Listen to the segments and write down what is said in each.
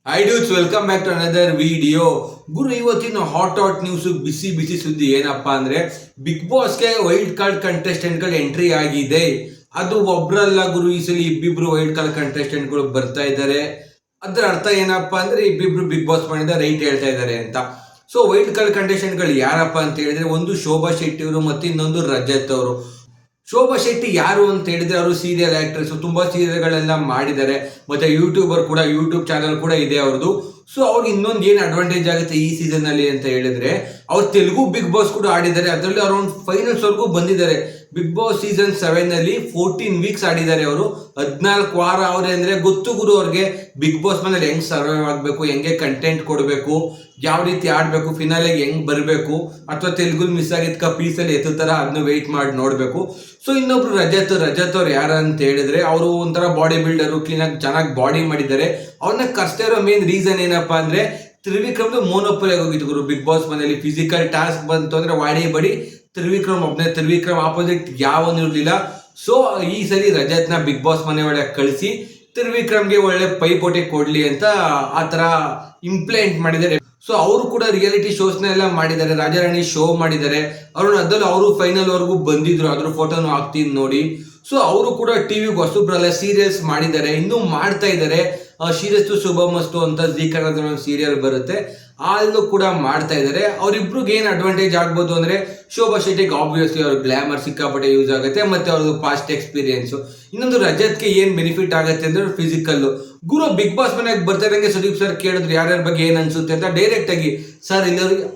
Hi dudes, welcome back to another video. ಗುರು ಇವತ್ತಿನ hot news ಬಿಸಿ ಬಿಸಿ ಸುದ್ದಿ ಏನಪ್ಪಾ ಅಂದ್ರೆ ಬಿಗ್ ಬಾಸ್ಗೆ ವೈಲ್ಡ್ ಕಾರ್ಡ್ ಕಂಟೆಸ್ಟೆಂಟ್ಗಳು ಎಂಟ್ರಿ ಆಗಿದೆ. ಅದು ಒಬ್ರಲ್ಲ ಗುರು, ಈ ಸಲ ಇಬ್ಬಿಬ್ರು ವೈಲ್ಡ್ ಕಾರ್ಡ್ ಕಂಟೆಸ್ಟೆಂಟ್ಗಳು ಬರ್ತಾ ಇದ್ದಾರೆ. ಅದರ ಅರ್ಥ ಏನಪ್ಪಾ ಅಂದ್ರೆ ಇಬ್ಬಿಬ್ರು ಬಿಗ್ ಬಾಸ್ ಮಾಡಿದ ರೈಟ್ ಹೇಳ್ತಾ ಇದ್ದಾರೆ ಅಂತ. ಸೊ ವೈಲ್ಡ್ ಕಾರ್ಡ್ ಕಂಟೆಸ್ಟೆಂಟ್ಗಳು ಯಾರಪ್ಪ ಅಂತ ಹೇಳಿದ್ರೆ ಒಂದು ಶೋಭಾ ಶೆಟ್ಟಿ ಅವರು ಮತ್ತು ಇನ್ನೊಂದು ರಜತ್ ಅವರು. ಶೋಭಾ ಶೆಟ್ಟಿ ಯಾರು ಅಂತ ಹೇಳಿದ್ರೆ ಅವರು ಸೀರಿಯಲ್ ಆಕ್ಟ್ರೆಸ್, ತುಂಬಾ ಸೀರಿಯಲ್ಗಳೆಲ್ಲ ಮಾಡಿದ್ದಾರೆ, ಮತ್ತೆ ಯೂಟ್ಯೂಬರ್ ಕೂಡ, ಯೂಟ್ಯೂಬ್ ಚಾನಲ್ ಕೂಡ ಇದೆ ಅವ್ರದ್ದು. ಸೊ ಅವ್ರಿಗೆ ಇನ್ನೊಂದು ಏನು ಅಡ್ವಾಂಟೇಜ್ ಆಗುತ್ತೆ ಈ ಸೀಸನ್ ಅಲ್ಲಿ ಅಂತ ಹೇಳಿದ್ರೆ ಅವ್ರು ತೆಲುಗು ಬಿಗ್ ಬಾಸ್ ಕೂಡ ಆಡಿದ್ದಾರೆ, ಅದರಲ್ಲಿ ಅರೌಂಡ್ ಫೈನಲ್ಸ್ ವರೆಗೂ ಬಂದಿದ್ದಾರೆ. ಬಿಗ್ ಬಾಸ್ ಸೀಸನ್ 7 ಅಲ್ಲಿ 14 ವೀಕ್ಸ್ ಆಡಿದ್ದಾರೆ ಅವರು, 14 ವಾರ ಅವ್ರೆ ಅಂದ್ರೆ ಗೊತ್ತು ಗುರು ಅವ್ರಿಗೆ ಬಿಗ್ ಬಾಸ್ ಮನೇಲಿ ಹೆಂಗ್ ಸರ್ವೈವ್ ಆಗಬೇಕು, ಹೆಂಗೆ ಕಂಟೆಂಟ್ ಕೊಡಬೇಕು, ಯಾವ ರೀತಿ ಆಡಬೇಕು, ಫಿನಾಲೆಗೆ ಹೆಂಗ್ ಬರಬೇಕು, ಅಥವಾ ತೆಲುಗು ಮಿಸ್ ಆಗಿದ್ಕ ಪೀಸಲ್ಲಿ ಎತ್ತುತ್ತರ ಅದನ್ನ ವೆಯ್ಟ್ ಮಾಡಿ ನೋಡಬೇಕು. ಸೊ ಇನ್ನೊಬ್ರು ರಜತ್ ಅವ್ರು ಯಾರು ಅಂತ ಹೇಳಿದ್ರೆ ಅವರು ಒಂಥರ ಬಾಡಿ ಬಿಲ್ಡರು, ಕ್ಲೀನಾಗಿ ಚೆನ್ನಾಗಿ ಬಾಡಿ ಮಾಡಿದ್ದಾರೆ. ಅವ್ರನ್ನ ಕರ್ಸ್ತಾ ಇರೋ ಮೇನ್ ರೀಸನ್ ಏನಪ್ಪಾ ಅಂದ್ರೆ ತ್ರಿವಿಕ್ರಮ್ದು ಮೋನೋಪೊಲಿ ಆಗೋಗಿತ್ತು ಗುರು ಬಿಗ್ ಬಾಸ್ ಮನೆಯಲ್ಲಿ. ಫಿಸಿಕಲ್ ಟಾಸ್ಕ್ ಬಂತು ಅಂದ್ರೆ ವಾಡಿ ಬಡಿ ತ್ರಿವಿಕ್ರಮ್ ಒಬ್ಬನೇ, ತ್ರಿವಿಕ್ರಮ್ ಆಪೋಸಿಟ್ ಯಾವನು ಇರಲಿಲ್ಲ. ಸೊ ಈ ಸರಿ ರಜತ್ನ ಬಿಗ್ ಬಾಸ್ ಮನೆ ಒಳಗೆ ಕಳಿಸಿ ತ್ರಿವಿಕ್ರಮ್ಗೆ ಒಳ್ಳೆ ಪೈಪೋಟಿ ಕೊಡ್ಲಿ ಅಂತ ಆ ತರ ಇಂಪ್ಲಿಮೆಂಟ್ ಮಾಡಿದ್ದಾರೆ. ಸೊ ಅವರು ಕೂಡ ರಿಯಾಲಿಟಿ ಶೋಸ್ನ ಎಲ್ಲ ಮಾಡಿದ್ದಾರೆ, ರಾಜಾರಾಣಿ ಶೋ ಮಾಡಿದ್ದಾರೆ. ಅದರಲ್ಲಿ ಅವರು ಫೈನಲ್ ವರೆಗೂ ಬಂದಿದ್ರು, ಅದ್ರ ಫೋಟೋನು ಹಾಕ್ತೀನಿ ನೋಡಿ. ಸೊ ಅವರು ಕೂಡ ಟಿವಿಗೆ ಹೊಸಬ್ರಲ್ಲ, ಸೀರಿಯಲ್ಸ್ ಮಾಡಿದ್ದಾರೆ, ಇನ್ನೂ ಮಾಡ್ತಾ ಇದ್ದಾರೆ. ಶ್ರೀರಸ್ತು ಶುಭಮಸ್ತು ಅಂತ ಜೀ ಕನ್ನಡದ ಒಂದು ಸೀರಿಯಲ್ ಬರುತ್ತೆ, ಅಲ್ಲೂ ಕೂಡ ಮಾಡ್ತಾ ಇದ್ದಾರೆ. ಅವ್ರಿಬ್ರಿಗೆ ಏನು ಅಡ್ವಾಂಟೇಜ್ ಆಗ್ಬೋದು ಅಂದ್ರೆ ಶೋಭಾ ಶೆಟ್ಟಿಗೆ ಆಬ್ವಿಯಸ್ಲಿ ಅವ್ರ ಗ್ಲಾಮರ್ ಸಿಕ್ಕಾಪಟ್ಟೆ ಯೂಸ್ ಆಗುತ್ತೆ, ಮತ್ತೆ ಅವ್ರದ್ದು ಪಾಸ್ಟ್ ಎಕ್ಸ್ಪೀರಿಯನ್ಸ್. ಇನ್ನೊಂದು ರಜತ್ಗೆ ಏನ್ ಬೆನಿಫಿಟ್ ಆಗುತ್ತೆ ಅಂದ್ರೆ ಫಿಸಿಕಲ್. ಗುರು ಬಿಗ್ ಬಾಸ್ ಮನೆಗೆ ಬರ್ತಾರಂಗೆ ಸುದೀಪ್ ಸರ್ ಕೇಳಿದ್ರು ಯಾರ್ಯಾರ ಬಗ್ಗೆ ಏನ್ ಅನ್ಸುತ್ತೆ ಅಂತ, ಡೈರೆಕ್ಟ್ ಆಗಿ ಸರ್ ಇಲ್ಲವ್ರಿಗೆ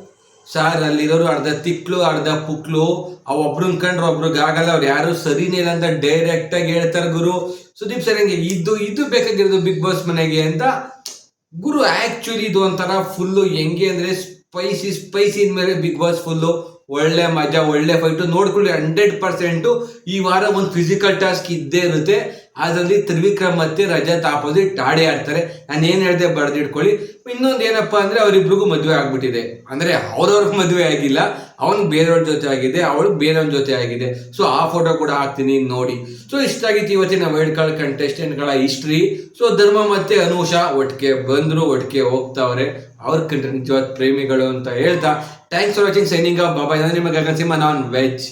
ಸರ್ ಅಲ್ಲಿರೋರು ಅರ್ಧ ತಿಕ್ಲು ಅರ್ಧ ಪುಕ್ಲು, ಅವ್ ಒಬ್ರನ್ ಕಂಡ್ರೆ ಒಬ್ರಿಗೆ ಆಗಲ್ಲ, ಅವ್ರು ಯಾರು ಸರಿನೇ ಇಲ್ಲ ಅಂತ ಡೈರೆಕ್ಟ್ ಆಗಿ ಹೇಳ್ತಾರೆ ಗುರು. ಸುದೀಪ್ ಸರ್ ಹಂಗೆ ಇದು ಬೇಕಾಗಿರೋದು ಬಿಗ್ ಬಾಸ್ ಮನೆಗೆ ಅಂತ ಗುರು. ಆಕ್ಚುಲಿ ಇದು ಒಂಥರ ಫುಲ್ಲು ಹೆಂಗೆ ಅಂದ್ರೆ ಸ್ಪೈಸಿ ಮೇಲೆ ಬಿಗ್ ಬಾಸ್ ಫುಲ್ಲು ಒಳ್ಳೆ ಮಜಾ, ಒಳ್ಳೆ ಫೈಟು ನೋಡ್ಕೊಳ್ಳಿ. 100% ಈ ವಾರ ಒಂದು ಫಿಸಿಕಲ್ ಟಾಸ್ಕ್ ಇದ್ದೇ ಇರುತ್ತೆ. ಅದರಲ್ಲಿ ತ್ರಿವಿಕ್ರಮ್ ಮತ್ತೆ ರಜತ್ ಆಪೋಸಿಟ್ ಆಡೇ ಆಡ್ತಾರೆ. ನಾನು ಏನು ಹೇಳ್ದೆ ಬರೆದಿಟ್ಕೊಳ್ಳಿ. ಇನ್ನೊಂದು ಏನಪ್ಪಾ ಅಂದ್ರೆ ಅವರಿಬ್ರಿಗೂ ಮದುವೆ ಆಗ್ಬಿಟ್ಟಿದೆ, ಅಂದ್ರೆ ಅವ್ರವ್ರಿಗೆ ಮದುವೆ ಆಗಿಲ್ಲ, ಅವನ್ ಬೇರೆಯವ್ರ ಜೊತೆ ಆಗಿದೆ, ಅವಳು ಬೇರೆಯವ್ರ ಜೊತೆ ಆಗಿದೆ. ಸೊ ಆ ಫೋಟೋ ಕೂಡ ಹಾಕ್ತೀನಿ ನೋಡಿ. ಸೊ ಇಷ್ಟಾಗಿತ್ತು ಇವತ್ತಿನ ವೈಲ್ಡ್ ಕಾರ್ಡ್ ಕಂಟೆಸ್ಟೆಂಟ್ಗಳ ಹಿಸ್ಟ್ರಿ. ಸೊ ಧರ್ಮ ಮತ್ತೆ ಅನುಷಾ ಒಟ್ಟಿಗೆ ಬಂದ್ರು, ಒಟ್ಟಿಗೆ ಹೋಗ್ತಾವ್ರೆ, ಅವ್ರ ಕಂಡ್ರೆ ನಿಜವಾದ ಪ್ರೇಮಿಗಳು ಅಂತ ಹೇಳ್ತಾ thanks for watching, signing off Baba. ನಾನು ನಿಮ್ಮ ಗಗನ್ ಸಿಂಹ, ನಾನ್ ವೆಜ್.